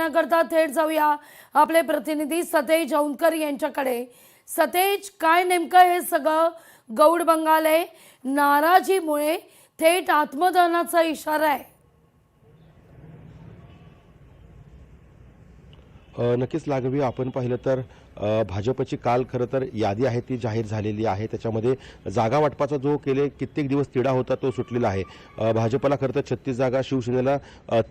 करता थेट जाऊया आपले प्रतिनिधी सतेज औंधकर यांच्याकडे। सतेज, काय नेमकं हे सगळं गौड बंगाले नाराजीमुळे थेट आत्मदहनाचा इशारा आहे? नक्कीच लागवी आपण पाहिलं तर भाजपची काल खरं तर यादी आहे ती जाहीर झालेली आहे। त्याच्यामध्ये जागा वाटपाचा जो गेले कित्येक दिवस तिढा होता तो सुटलेला आहे। भाजपला खरं तर 36 जागा, शिवसेनेला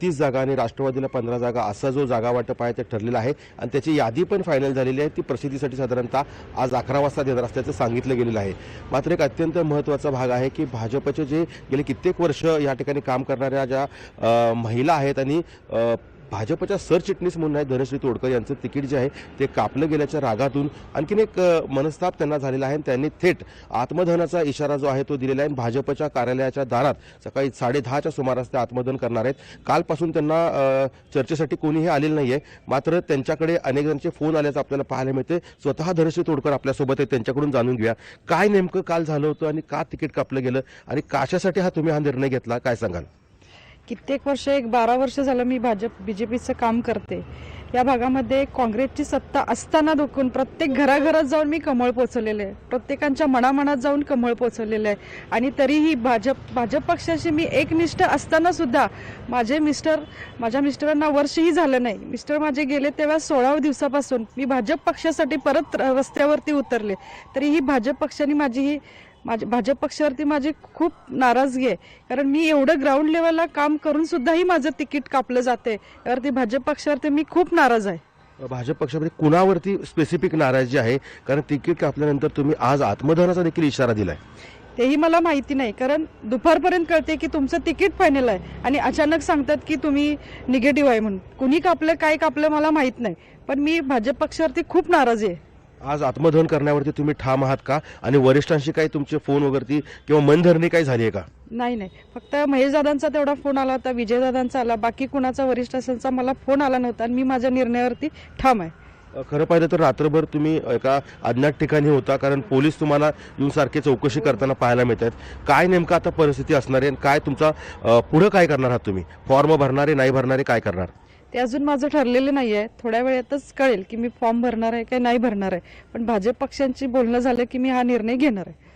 30 जागा आणि राष्ट्रवादीला 15 जागा असा जो जागा वाटप आहे ते ठरलेला आहे आणि त्याची यादी पण फायनल झालेली आहे। ती प्रसिद्धीसाठी साधारणतः आज 11 वाजता देणार असल्याचं सांगितलं गेलेलं आहे। मात्र एक अत्यंत महत्त्वाचा भाग आहे की भाजपचे जे गेले कित्येक वर्ष या ठिकाणी काम करणाऱ्या ज्या महिला आहेत आणि भाजपच्या सरचिटणीस म्हणून आहे धनश्री तोडकर यांचं तिकीट जे आहे ते कापलं गेल्याच्या रागातून आणखीन एक मनस्ताप त्यांना झालेला आहे। त्यांनी थेट आत्मदहनाचा इशारा जो आहे तो दिलेला आहे। भाजपच्या कार्यालयाच्या दारात सकाळी 10:30च्या सुमारास ते आत्मदहन करणार आहेत। कालपासून त्यांना चर्चेसाठी कोणीही आलेलं नाहीये, मात्र त्यांच्याकडे अनेक जणांचे फोन आल्याचं आपल्याला पाहायला मिळते। स्वतः धनश्री तोडकर आपल्यासोबत आहेत, त्यांच्याकडून जाणून घेऊया काय नेमकं काल झालं होतं आणि का तिकीट कापलं गेलं आणि कशासाठी तुम्ही हा निर्णय घेतला, काय सांगाल? कित्येक वर्ष, 12 वर्ष झालं मी बीजेपीचं काम करते। या भागामध्ये काँग्रेसची सत्ता असताना दुखून प्रत्येक घराघरात जाऊन मी कमळ पोचवलेले आहे, प्रत्येकांच्या मनामनात जाऊन कमळ पोचवलेले आहे आणि तरीही भाजप पक्षाशी मी एकनिष्ठ असताना सुद्धा माझ्या मिस्टरांना वर्षही झालं नाही। मिस्टर माझे गेले तेव्हा 16व्या दिवसापासून मी भाजप पक्षासाठी परत रस्त्यावरती उतरले। तरीही भाजप पक्षावरती माझी खूप नाराजगी आहे, कारण मी एवढं ग्राउंड लेवलला काम करून सुद्धाही माझं तिकीट कापलं जाते। यावरती भाजप पक्षावरती मी खूप नाराज आहे। भाजप पक्षामध्ये कुणावरती स्पेसिफिक नाराजी आहे? कारण तिकीट कापल्यानंतर तुम्ही आज आत्मदहनाचा देखील इशारा दिलाय। तेही मला माहिती नाही, कारण दुपारपर्यंत कळते की तुमचं तिकीट फायनल आहे आणि अचानक सांगतात की तुम्ही निगेटिव्ह आहे म्हणून। कुणी कापलं काय कापलं मला माहित नाही, पण मी भाजप पक्षावरती खूप नाराज आहे। आज आत्मदहन करण्यावरती तुम्ही ठाम आहात का आणि वरिष्ठांशी काही तुमचे फोन वगैरे किंवा मनधरणी काही झाली आहे का? नाही, फक्त महेशदादांचा तेवढा फोन आला होता, विजयदादांचा आला, बाकी कुणाचा वरिष्ठांचा मला फोन आला नव्हता आणि मी माझ्या निर्णयावरती ठाम आहे। खरं पाहिलं तर रात्रभर तुम्ही एका अज्ञात ठिकाणी होता, कारण पोलीस तुम्हाला येऊन सारखे चौकशी करताना पाहायला मिळत आहेत। काय नेमकं आता परिस्थिती असणार आहे, काय तुमचा पुढे काय करणार आहात? तुम्ही फॉर्म भरणारे नाही भरणारे काय करणार? ते अजून माझं ठरलेलं नाही आहे, थोड्या वेळातच कळेल की मी फॉर्म भरणार आहे की नाही भरणार आहे, पण भाजप पक्षांची बोलणं झालं की मी हा निर्णय घेणार आहे।